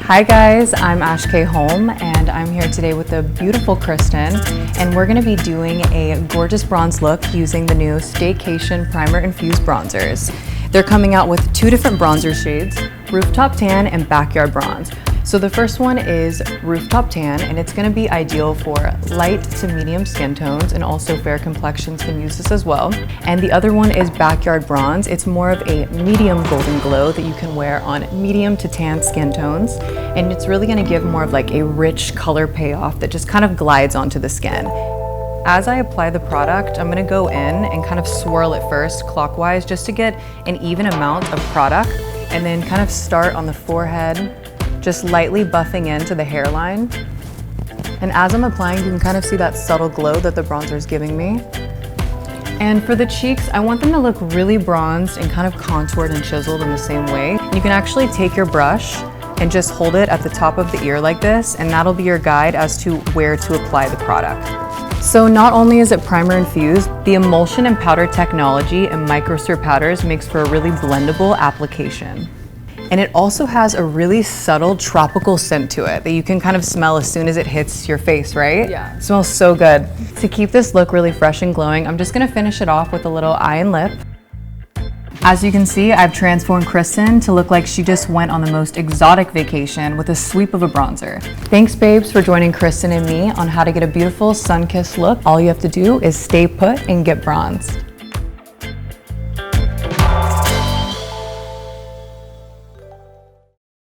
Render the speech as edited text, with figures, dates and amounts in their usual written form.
Hi guys, I'm Ash K. Holm and I'm here today with the beautiful Kristen, and we're going to be doing a gorgeous bronze look using the new Staycation Primer Infused Bronzers. They're coming out with two different bronzer shades, Rooftop Tan and Backyard Bronze. So the first one is Rooftop Tan, and it's going to be ideal for light to medium skin tones, and also fair complexions can use this as well. And the other one is Backyard Bronze. It's more of a medium golden glow that you can wear on medium to tan skin tones, and it's really going to give more of like a rich color payoff that just kind of glides onto the skin. As I apply the product, I'm going to go in and kind of swirl it first clockwise just to get an even amount of product, and then kind of start on the forehead, just lightly buffing into the hairline. And as I'm applying, you can kind of see that subtle glow that the bronzer is giving me. And for the cheeks, I want them to look really bronzed and kind of contoured and chiseled in the same way. You can actually take your brush and just hold it at the top of the ear like this, and that'll be your guide as to where to apply the product. So not only is it primer infused, the emulsion and powder technology and microstir powders makes for a really blendable application. And it also has a really subtle tropical scent to it that you can kind of smell as soon as it hits your face, right? Yeah. It smells so good. To keep this look really fresh and glowing, I'm just gonna finish it off with a little eye and lip. As you can see, I've transformed Kristen to look like she just went on the most exotic vacation with a sweep of a bronzer. Thanks, babes, for joining Kristen and me on how to get a beautiful sun-kissed look. All you have to do is stay put and get bronzed.